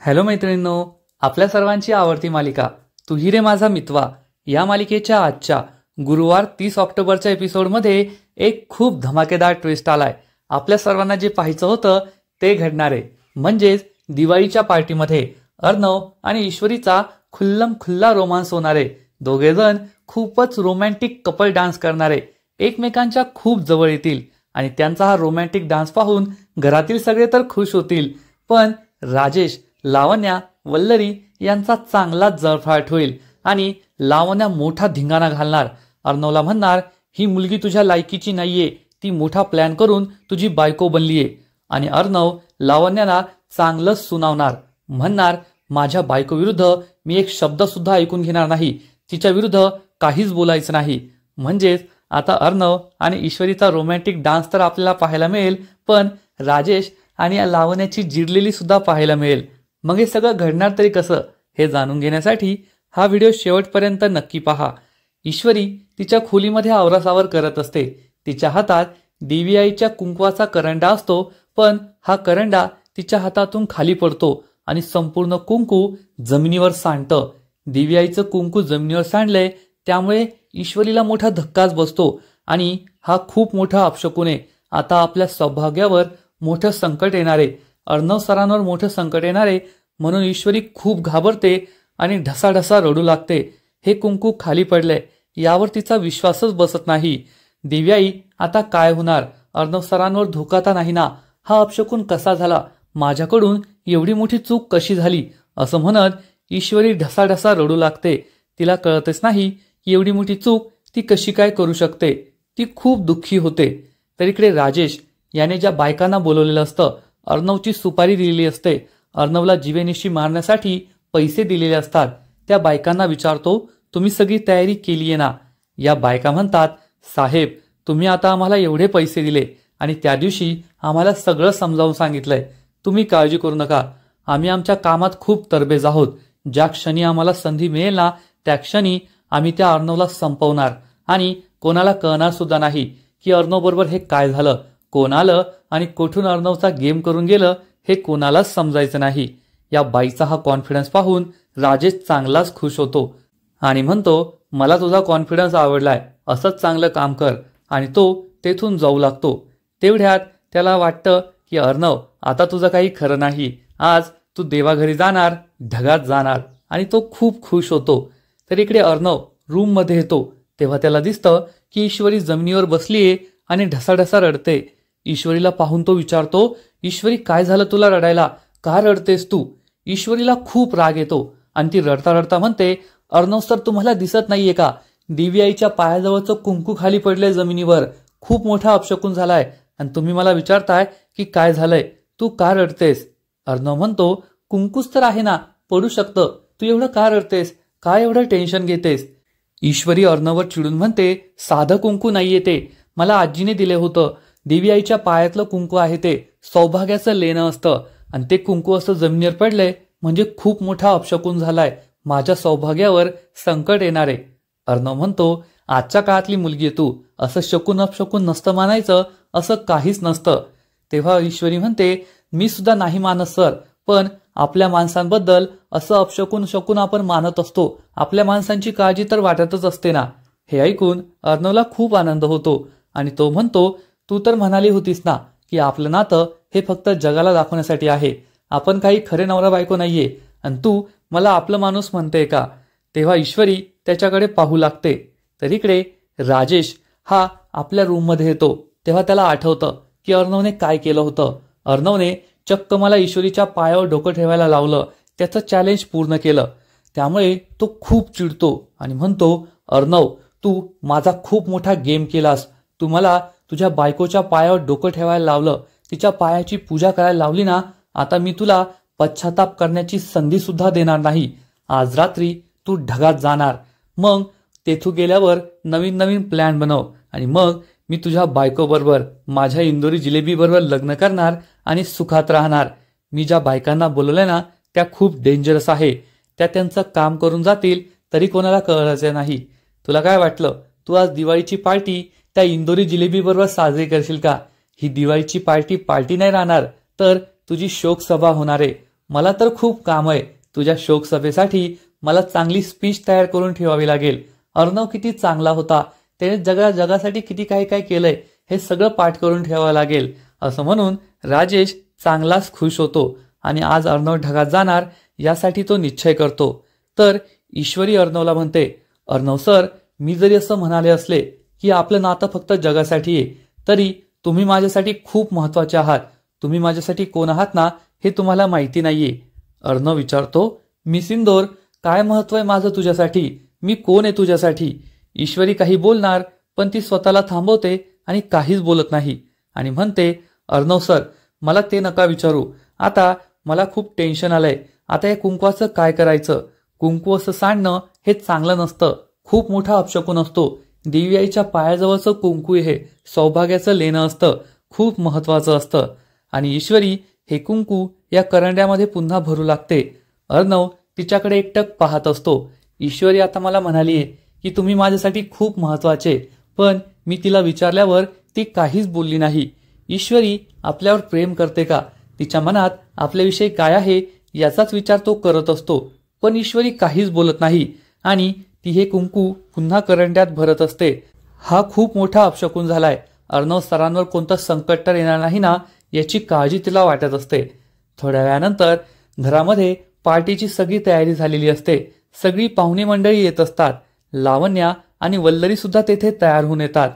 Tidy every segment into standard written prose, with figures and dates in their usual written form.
Hello मैत्रिणींनो, आपल्या सर्वांची आवडती मालिका तू ही रे माझा मितवा या मालिकेच्या आजच्या गुरुवार 30 ऑक्टोबरच्या एपिसोडमध्ये एक खूप धमाकेदार ट्विस्ट आलाय। आपल्या सर्वांना जे पाहायचं होतं ते घडणार आहे। म्हणजेच दिवाळीच्या पार्टीमध्ये अर्णव आणि ईश्वरीचा खुल्लम खुल्ला रोमांस होणार आहे। दोघे जण खूपच रोमॅन्टिक कपल डान्स करणारे, एकमेकांच्या खूप जवळ येतील आणि त्यांचा हा रोमॅन्टिक डान्स पाहून घरातील सगळे तर खुश होतील, पण राजेश, लावण्या, वल्लरी यांचा चांगलाच जळफाट होईल आणि लावण्या मोठा धिंगाणा घालणार। अर्णवला म्हणणार, ही मुलगी तुझ्या लायकीची नाहीये, ती मोठा प्लॅन करून तुझी बायको बनलीये। आणि अर्णव लावण्याला चांगलंच सुनावणार, म्हणणार, माझ्या बायको विरुद्ध मी एक शब्द सुद्धा ऐकून घेणार नाही, तिच्या विरुद्ध काहीच बोलायचं नाही। म्हणजेच आता अर्णव आणि ईश्वरीचा रोमॅन्टिक डान्स तर आपल्याला पाहायला मिळेल, पण राजेश आणि लावण्याची जिरलेली सुद्धा पाहायला मिळेल। मग हे सगळं घडणार तरी कसं हे जाणून घेण्यासाठी हा व्हिडिओ शेवटपर्यंत नक्की पहा। ईश्वरी तिच्या खोलीमध्ये आवरासावर करत असते। तिच्या हातात देवीआईच्या कुंकवाचा करंडा असतो, पण हा करंडा तिच्या हातातून खाली पडतो आणि संपूर्ण कुंकू जमिनीवर सांडतं। देवीआईचं कुंकू जमिनीवर सांडलंय, त्यामुळे ईश्वरीला मोठा धक्काच बसतो आणि हा खूप मोठा अपशकुन आहे। आता आपल्या सौभाग्यावर मोठं संकट येणार आहे, अर्णव सरांवर मोठं संकट येणार आहे, म्हणून ईश्वरी खूप घाबरते आणि ढसाढसा रडू लागते। हे कुंकू खाली पडलंय यावर तिचा विश्वासच बसत नाही। देवीआई, आता काय होणार? अर्णव सरांवर धोका तर नाही ना? हा अपशकुन कसा झाला? माझ्याकडून एवढी मोठी चूक कशी झाली? असं म्हणत ईश्वरी ढसाढसा रडू लागते। तिला कळतच नाही की एवढी मोठी चूक ती कशी काय करू शकते। ती खूप दुःखी होते। तर इकडे राजेश याने ज्या बायकांना बोलवलेलं असतं, अर्णवची सुपारी दिलेली असते, अर्णवला जीवेनिशी मारण्यासाठी पैसे दिलेले असतात, त्या बायकांना विचारतो, तुम्ही सगळी तयारी केली आहे ना? या बायका म्हणतात, साहेब, तुम्ही आता आम्हाला एवढे पैसे दिले आणि त्या दिवशी आम्हाला सगळं समजावून सांगितलंय, तुम्ही काळजी करू नका, आम्ही आमच्या कामात खूप तरबेज आहोत। ज्या क्षणी आम्हाला संधी मिळेल ना, त्या क्षणी आम्ही त्या अर्णवला संपवणार आणि कोणाला कळणार सुद्धा नाही की अर्णव बरोबर हे काय झालं, कोण आलं आणि कुठून अर्णवचा गेम करून गेलं हे कोणालाच समजायचं नाही। या बाईचा हा कॉन्फिडन्स पाहून राजेश चांगलाच खुश होतो आणि म्हणतो, मला तुझा कॉन्फिडन्स आवडलाय, असंच चांगलं काम कर, आणि तो तेथून जाऊ लागतो। तेवढ्यात त्याला वाटतं की अर्णव, आता तुझं काही खरं नाही, आज तू देवाघरी जाणार, ढगात जाणार, आणि तो खूप खुश होतो। तर इकडे अर्णव रूम मध्ये येतो, तेव्हा त्याला दिसतं की ईश्वरी जमिनीवर बसलीये आणि ढसाढसा रडते। ईश्वरीला पाहून तो विचारतो, ईश्वरी, काय झालं तुला रडायला? का रडतेस तू? ईश्वरीला खूप राग येतो आणि ती रडता रडता म्हणते, अर्णव सर, तुम्हाला दिसत नाहीये का? देवीआईच्या पायाजवळचं कुंकू खाली पडलंय जमिनीवर, खूप मोठा अपशकुन झालाय आणि तुम्ही मला विचारताय की काय झालंय, तू का रडतेस? अर्णव म्हणतो, कुंकूच तर आहे ना, पडू शकतं, तू एवढं का रडतेस? काय एवढं टेन्शन घेतेस? ईश्वरी अर्णववर चिडून म्हणते, साधं कुंकू नाहीये ते, मला आजीने दिले होतं, देवीआईच्या पायातलं कुंकू आहे, ते सौभाग्याचं लेणं असतं आणि ते कुंकू असं जमिनीवर पडलंय म्हणजे खूप मोठा अपशकुन झालाय, माझ्या सौभाग्यावर संकट येणार आहे। अर्णव म्हणतो, आजच्या काळातली मुलगी तू, असं शकून अपशकुन नसतं मानायचं, असं काहीच नसतं। तेव्हा ईश्वरी म्हणते, मी सुद्धा नाही मानत सर, पण आपल्या माणसांबद्दल असं अपशकुन शकून आपण मानत असतो, आपल्या माणसांची काळजी तर वाटतच असते ना। हे ऐकून अर्णवला खूप आनंद होतो आणि तो म्हणतो, तू तर म्हणाली होतीस ना की आपलं नातं हे फक्त जगाला दाखवण्यासाठी आहे, आपण काही खरे नवरा बायको नाहीये, आणि तू मला आपलं माणूस म्हणते का? तेव्हा ईश्वरी त्याच्याकडे पाहू लागते। तर इकडे राजेश हा आपल्या रूममध्ये येतो, तेव्हा त्याला आठवतं की अर्णवने काय केलं होतं। अर्णवने चक्क मला ईश्वरीच्या पायावर डोकं ठेवायला लावलं, त्याचं चॅलेंज पूर्ण केलं, त्यामुळे तो खूप चिडतो आणि म्हणतो, अर्णव, तू माझा खूप मोठा गेम केलास, तू मला तुझ्या बायकोच्या पायावर डोकं ठेवायला लावलं, तिच्या पायाची पूजा करायला लावली ना, आता मी तुला पश्चाताप करण्याची संधी सुद्धा देणार नाही। आज रात्री तू ढगात जाणार, मग तेथू गेल्यावर नवीन नवीन प्लॅन बनव आणि मग मी तुझ्या बायको बरोबर, माझ्या इंदोरी जिलेबी बरोबर लग्न करणार आणि सुखात राहणार। मी ज्या बायकांना बोलवलंय ना, त्या खूप डेंजरस आहे, त्या त्यांचं काम करून जातील तरी कोणाला कळायचं नाही। तुला काय वाटलं, तू आज दिवाळीची पार्टी त्या इंदोरी जिलेबी बरोबर साजरी करशील का? ही दिवाळीची पार्टी नाही राहणार, तर तुझी शोक सभा होणार आहे, मला तर खूप काम आहे. तुझ्या शोक सभेसाठी मला चांगली स्पीच तयार करून ठेवावी लागेल. अर्णव किती चांगला होता, त्याने जगासाठी किती काय काय केलंय हे सगळं पाठ करून ठेवावं लागेल. असं म्हणून राजेश चांगलाच खुश होतो आणि आज अर्णव ढगात जाणार यासाठी तो निश्चय करतो. तर ईश्वरी अर्णवला म्हणते, अर्णव सर, मी जरी असं म्हणाले असले की आपलं नातं फक्त जगासाठी आहे, तरी तुम्ही माझ्यासाठी खूप महत्वाचे आहात. तुम्ही माझ्यासाठी कोण आहात ना हे तुम्हाला माहिती नाहीये. अर्णव विचारतो, मिस इंदोर, काय महत्व आहे माझं तुझ्यासाठी? मी कोण आहे तुझ्यासाठी? ईश्वरी काही बोलणार, पण ती स्वतःला थांबवते आणि काहीच बोलत नाही आणि म्हणते, अर्णव सर, मला ते नका विचारू. आता मला खूप टेन्शन आलंय. आता या कुंकवाचं काय करायचं? कुंकू असं सांडणं हे चांगलं नसतं, खूप मोठा अपशकुन असतो. देवी आईच्या पायाजवळचं कुंकू हे सौभाग्याचं लेणं असतं, खूप महत्वाचं असतं. आणि ईश्वरी हे कुंकू या करंड्यामध्ये पुन्हा भरू लागते. अर्णव तिच्याकडे एकटक पाहत असतो. ईश्वरी आता मला म्हणालीये की तुम्ही माझ्यासाठी खूप महत्वाचे, पण मी तिला विचारल्यावर ती काहीच बोलली नाही. ईश्वरी आपल्यावर प्रेम करते का? तिच्या मनात आपल्याविषयी काय आहे याचाच विचार तो करत असतो, पण ईश्वरी काहीच बोलत नाही आणि ती हे कुंकू पुन्हा करंड्यात भरत असते. हा खूप मोठा अपशकुन झालाय. अर्णव सरांवर कोणतं संकट तर येणार नाही ना याची काळजी तिला वाटत असते. थोड्या वेळानंतर घरामध्ये पार्टीची सगळी तयारी झालेली असते. सगळी पाहुणे मंडळी येत असतात. लावण्या आणि वल्लरी सुद्धा तेथे तयार होऊन येतात.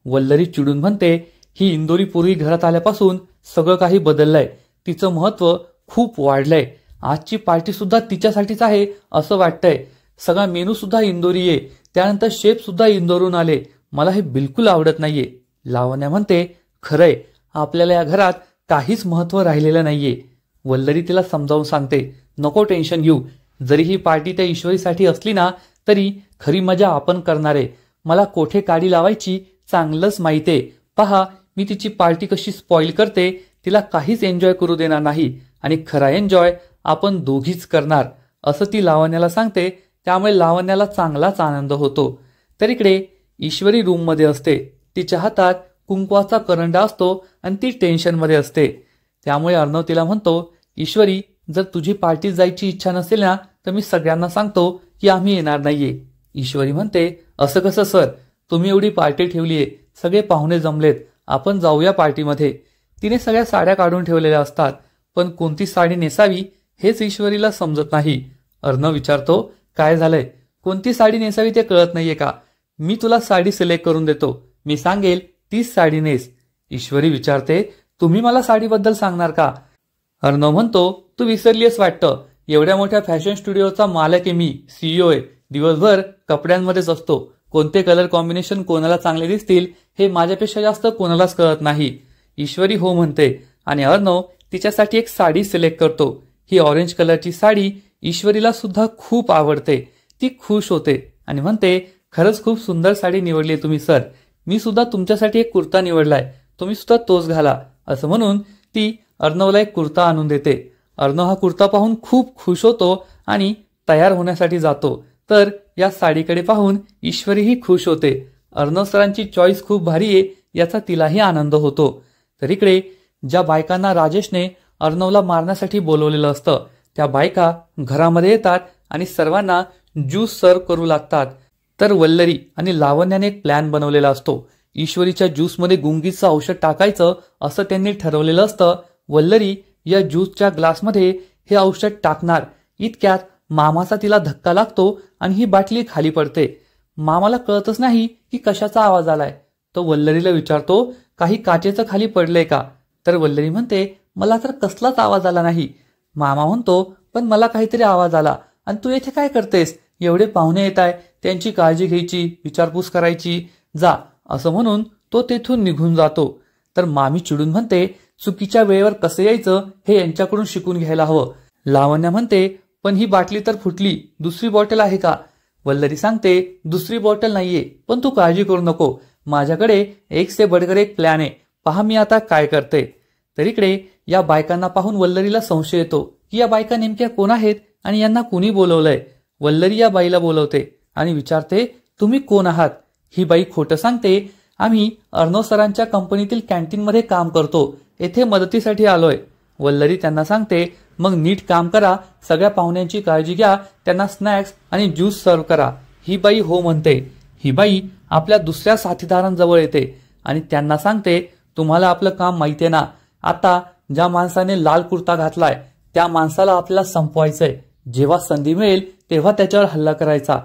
वल्लरी चिडून म्हणते, ही इंदोरी पूर्वी घरात आल्यापासून सगळं काही बदललंय. तिचं महत्व खूप वाढलंय. आजची पार्टी सुद्धा तिच्यासाठीच आहे असं वाटतंय. सगळा मेनू सुद्धा इंदोरी आहे. त्यानंतर शेफ सुद्धा इंदोरून आले. मला हे बिलकुल आवडत नाहीये. लावण्या म्हणते, खरंय, आपल्याला या घरात काहीच महत्व राहिलेलं नाहीये. वल्लरी तिला समजावून सांगते, नको टेन्शन घेऊ. जरी ही पार्टी त्या ईश्वरीसाठी असली ना तरी खरी मजा आपण करणार आहे. मला कोठे काडी लावायची चांगलंच माहितीये. पहा, मी तिची पार्टी कशी स्पॉइल करते. तिला काहीच एन्जॉय करू देणार नाही आणि खरा एन्जॉय आपण दोघीच करणार, असं ती लावण्याला सांगते. त्यामुळे लावण्याला चांगलाच आनंद होतो. तर इकडे ईश्वरी रूममध्ये असते. तिच्या हातात कुंकवाचा करंडा असतो आणि ती टेन्शनमध्ये असते. त्यामुळे अर्णव तिला म्हणतो, ईश्वरी, जर तुझी पार्टीत जायची इच्छा नसेल ना तर मी सगळ्यांना सांगतो की आम्ही येणार नाहीये. ईश्वरी म्हणते, असं कसं सर, तुम्ही एवढी पार्टी ठेवलीये, सगळे पाहुणे जमलेत, आपण जाऊया पार्टीमध्ये. तिने सगळ्या साड्या काढून ठेवलेल्या असतात, पण कोणती साडी नेसावी हेच ईश्वरीला समजत नाही. अर्णव विचारतो, काय झालंय? कोणती साडी नेसावी ते कळत नाहीये का? मी तुला साडी सिलेक्ट करून देतो. मी सांगेल तीच साडी नेस. ईश्वरी विचारते, तुम्ही मला साडीबद्दल सांगणार का? अर्णव म्हणतो, तू विसरलीस वाटतं. एवढ्या मोठ्या फॅशन स्टुडिओचा मालक आहे मी, सीईओ आहे. दिवसभर कपड्यांमध्येच असतो. कोणते कलर कॉम्बिनेशन कोणाला चांगले दिसतील हे माझ्यापेक्षा जास्त कोणालाच कळत नाही. ईश्वरी हो म्हणते आणि अर्णव तिच्यासाठी एक साडी सिलेक्ट करतो. ही ऑरेंज कलरची साडी ईश्वरीला सुद्धा खूप आवडते. ती खुश होते आणि म्हणते, खरंच खूप सुंदर साडी निवडली तुम्ही सर. मी सुद्धा तुमच्यासाठी एक कुर्ता निवडलाय, तुम्ही सुद्धा तोच घाला. असं म्हणून ती अर्णवला एक कुर्ता आणून देते. अर्णव हा कुर्ता पाहून खूप खुश होतो आणि तयार होण्यासाठी जातो. तर या साडीकडे पाहून ईश्वरीही खुश होते. अर्णव सरांची चॉईस खूप भारी आहे याचा तिलाही आनंद होतो. तर इकडे ज्या बायकांना राजेशने अर्णवला मारण्यासाठी बोलवलेलं असतं त्या बायका घरामध्ये येतात आणि सर्वांना ज्यूस सर्व करू लागतात. तर वल्लरी आणि लावण्याने एक प्लॅन बनवलेला असतो. ईश्वरीच्या ज्यूसमध्ये गुंगीचं औषध टाकायचं असं त्यांनी ठरवलेलं असतं. वल्लरी या ज्यूसच्या ग्लासमध्ये हे औषध टाकणार. इतक्यात मामाचा तिला धक्का लागतो आणि ही बाटली खाली पडते. मामाला कळतच नाही की कशाचा आवाज आलाय. तो वल्लरीला विचारतो, काही काचेचं खाली पडलंय का? तर वल्लरी म्हणते, मला तर कसलाच आवाज आला नाही. मामा म्हणतो, पण मला काहीतरी आवाज आला आणि तू येथे काय करतेस? एवढे पाहुणे येत आहे, त्यांची काळजी घ्यायची, विचारपूस करायची, जा. असं म्हणून तो तेथून निघून जातो. तर मामी चिडून म्हणते, चुकीच्या वेळेवर कसं यायचं हे यांच्याकडून शिकून घ्यायला हवं. लावण्या म्हणते, पण ही बाटली तर फुटली, दुसरी बॉटल आहे का? वल्लरी सांगते, दुसरी बॉटल नाहीये, पण तू काळजी करू नको, माझ्याकडे एक से बडकर एक प्लॅन आहे. पहा मी आता काय करते. तर इकडे या बायकांना पाहून वल्लरीला संशय येतो की या बायका नेमक्या कोण आहेत आणि यांना कुणी बोलवलंय. वल्लरी या बाईला बोलवते आणि विचारते, तुम्ही कोण आहात? ही बाई खोटं सांगते, आम्ही अर्णव सरांच्या कंपनीतील कॅन्टीनमध्ये काम करतो, येथे मदतीसाठी आलोय. वल्लरी त्यांना सांगते, मग नीट काम करा, सगळ्या पाहुण्यांची काळजी घ्या, त्यांना स्नॅक्स आणि ज्यूस सर्व करा. ही बाई हो म्हणते. ही बाई आपल्या दुसऱ्या साथीदारांजवळ येते आणि त्यांना सांगते, तुम्हाला आपलं काम माहितीये ना, आता ज्या माणसाने लाल कुर्ता घातलाय त्या माणसाला आपल्याला संपवायचंय. जेव्हा संधी मिळेल तेव्हा त्याच्यावर हल्ला करायचा.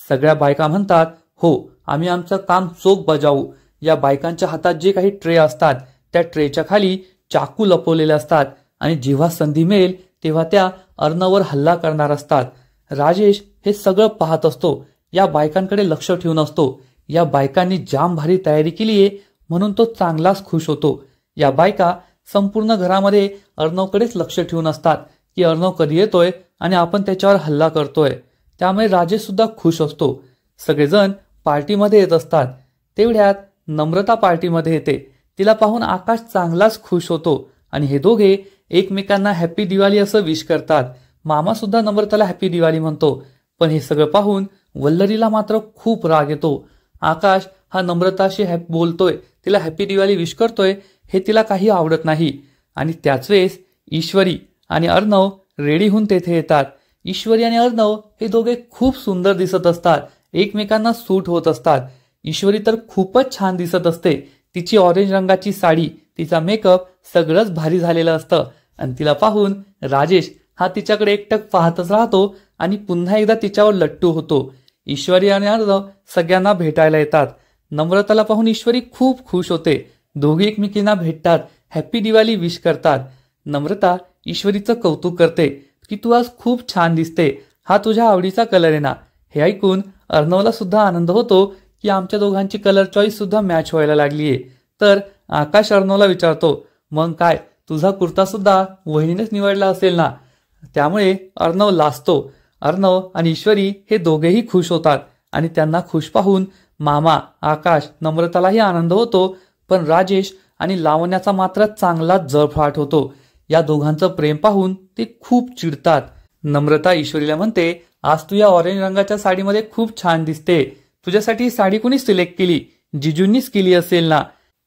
सगळ्या बायका म्हणतात, हो आम्ही आमचं काम चोख बजावू. या बायकांच्या हातात जे काही ट्रे असतात त्या ट्रेच्या खाली चाकू लपवलेले असतात आणि जेव्हा संधी मिळेल तेव्हा त्या अर्णववर हल्ला करणार असतात. राजेश हे सगळं पाहत असतो, या बायकांकडे लक्ष ठेवून असतो. या बायकांनी जाम भारी तयारी केलीये म्हणून तो चांगलाच खुश होतो. या बायका संपूर्ण घरामध्ये अर्णवकडेच लक्ष ठेवून असतात की अर्णव कधी येतोय आणि आपण त्याच्यावर हल्ला करतोय. त्यामुळे राजेश सुद्धा खुश असतो. सगळेजण पार्टीमध्ये येत असतात. तेवढ्यात नम्रता पार्टीमध्ये येते. तिला पाहून आकाश चांगलाच खुश होतो आणि हे दोघे एकमेकांना हॅपी दिवाळी असं विश करतात. मामा सुद्धा नम्रताला हॅपी दिवाळी म्हणतो. पण हे सगळं पाहून वल्लरीला मात्र खूप राग येतो. आकाश हा नम्रताशी बोलतोय, तिला हॅपी दिवाळी विश करतोय, हे तिला काही आवडत नाही. आणि त्याच वेळेस ईश्वरी आणि अर्णव रेडी होऊन तेथे येतात. ईश्वरी आणि अर्णव हे दोघे खूप सुंदर दिसत असतात, एकमेकांना सूट होत असतात. ईश्वरी तर खूपच छान दिसत असते. तिची ऑरेंज रंगाची साडी, तिचा मेकअप सगळंच भारी झालेलं असतं आणि तिला पाहून राजेश हा तिच्याकडे एकटक पाहतच राहतो आणि पुन्हा एकदा तिच्यावर लट्टू होतो. ईश्वरी आणि अर्णव सगळ्यांना भेटायला येतात. नम्रताला पाहून ईश्वरी खूप खुश होते. दोघे एकमेकींना भेटतात, हॅपी दिवाळी विश करतात. नम्रता ईश्वरीचं कौतुक करते की तू आज खूप छान दिसते, हा तुझ्या आवडीचा कलर आहे ना. हे ऐकून अर्णवला सुद्धा आनंद होतो की आमच्या दोघांची कलर चॉईस सुद्धा मॅच व्हायला लागलीये. तर आकाश अर्णवला विचारतो, मग काय तुझा कुर्ता सुद्धा वहिनीनेच निवडला असेल ना. त्यामुळे अर्णव लाजतो. अर्णव आणि ईश्वरी हे दोघेही खुश होतात आणि त्यांना खुश पाहून मामा, आकाश, नम्रतालाही आनंद होतो. पण राजेश आणि लावण्याचा मात्र चांगलाच जळफळाट होतो. या दोघांचं प्रेम पाहून ते खूप चिडतात. नम्रता ईश्वरीला म्हणते, आज तू या ऑरेंज रंगाच्या साडीमध्ये खूप छान दिसते. तुझ्यासाठी ही साडी कोणी सिलेक्ट केली? जिजूंनीच केली असेल ना.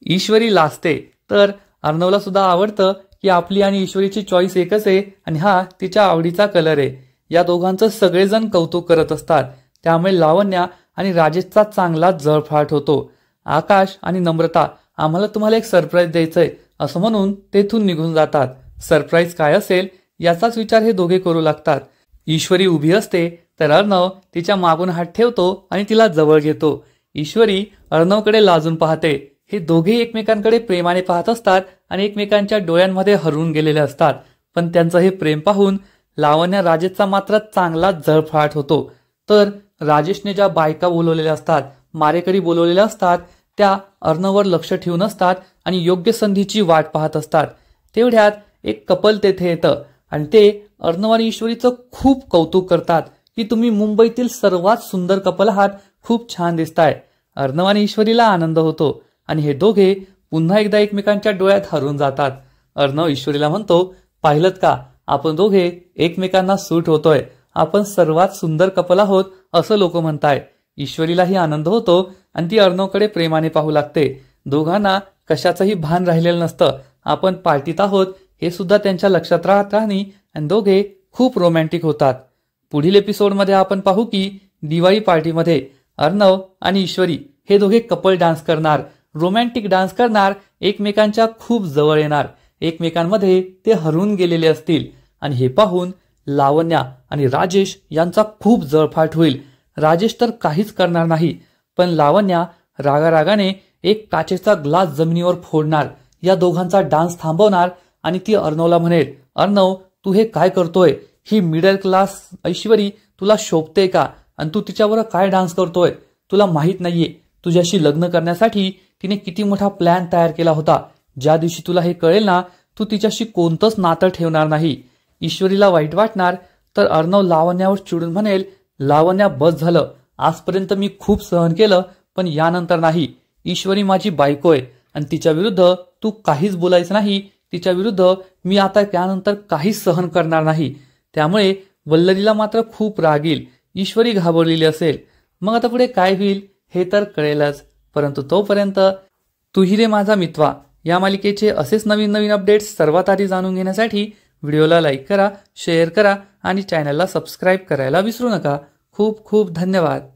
ईश्वरी लाजते. तर अर्णवला सुद्धा आवडतं की आपली आणि ईश्वरीची चॉईस एकच आहे आणि हा तिच्या आवडीचा कलर आहे. या दोघांचं सगळेजण कौतुक करत असतात. त्यामुळे लावण्या आणि राजेशचा चांगलाच जळफळाट होतो. आकाश आणि नम्रता, आम्हाला तुम्हाला एक सरप्राईज द्यायचंय असं म्हणून तेथून निघून जातात. सरप्राईज काय असेल याचाच विचार हे दोघे करू लागतात. ईश्वरी उभी असते तर अर्णव तिच्या मागून हात ठेवतो आणि तिला जवळ घेतो. ईश्वरी अर्णवकडे लाजून पाहते. हे दोघे एकमेकांकडे प्रेमाने पाहत असतात आणि एकमेकांच्या डोळ्यांमध्ये हरवून गेलेले असतात. पण त्यांचं हे प्रेम पाहून लावण्या राजेशचा मात्र चांगलाच जळफळाट होतो. तर राजेशने ज्या बायका बोलवलेल्या असतात, मारेकरी बोलवलेल्या असतात, त्या अर्णववर लक्ष ठेवून असतात आणि योग्य संधीची वाट पाहत असतात. तेवढ्यात एक कपल तेथे येतं आणि ते अर्णव आणि ईश्वरीचं खूप कौतुक करतात की तुम्ही मुंबईतील सर्वात सुंदर कपल आहात, खूप छान दिसताय. अर्णव आणि ईश्वरीला आनंद होतो आणि हे दोघे पुन्हा एकदा एकमेकांच्या डोळ्यात हरवून जातात. अर्णव ईश्वरीला म्हणतो, पाहिलं का, आपण दोघे एकमेकांना सूट होतोय, आपण सर्वात सुंदर कपल आहोत असं लोक म्हणताय. ईश्वरीलाही आनंद होतो आणि ती अर्णवकडे प्रेमाने पाहू लागते. दोघांना कशाचंही भान राहिलेलं नसतं. आपण पार्टीत आहोत हे सुद्धा त्यांच्या लक्षात राहत नाही आणि दोघे खूप रोमॅन्टिक होतात. पुढील एपिसोडमध्ये आपण पाहू की दिवाळी पार्टीमध्ये अर्णव आणि ईश्वरी हे दोघे कपल डान्स करणार, रोमॅन्टिक डान्स करणार, एकमेकांच्या खूप जवळ येणार, एकमेकांमध्ये ते हरवून गेलेले असतील आणि हे पाहून लावण्या आणि राजेश यांचा खूप जळफाट होईल. राजेश तर काहीच करणार नाही, पण लावण्या रागारागाने एक काचेचा ग्लास जमिनीवर फोडणार, या दोघांचा डान्स थांबवणार आणि ती अर्णवला म्हणेल, अर्णव तू हे काय करतोय? ही मिडल क्लास ऐश्वरी तुला शोभते का? आणि तू तिच्यावर काय डान्स करतोय? तुला माहित नाहीये तुझ्याशी लग्न करण्यासाठी तिने किती मोठा प्लॅन तयार केला होता. ज्या दिवशी तुला हे कळेल ना, तू तिच्याशी कोणतंच नातं ठेवणार नाही. ईश्वरीला वाईट वाटणार तर अर्णव लावण्यावर चिडून म्हणेल, लावण्या बस झालं, आजपर्यंत मी खूप सहन केलं पण यानंतर नाही. ईश्वरी माझी बायको आहे आणि तिच्या विरुद्ध तू काहीच बोलायचं नाही. तिच्या विरुद्ध मी आता त्यानंतर काहीच सहन करणार नाही. त्यामुळे वल्लरीला मात्र खूप राग येईल. ईश्वरी घाबरलेली असेल. मग आता पुढे काय होईल हे तर कळेलच. परंतु तोपर्यंत तू ही रे माझा मित्वा या मालिकेचे असेच नवीन नवीन अपडेट्स सर्वात आधी जाणून घेण्यासाठी व्हिडिओला लाईक करा, शेअर करा आणि चॅनलला सबस्क्राईब करायला विसरू नका. खूप खूप धन्यवाद.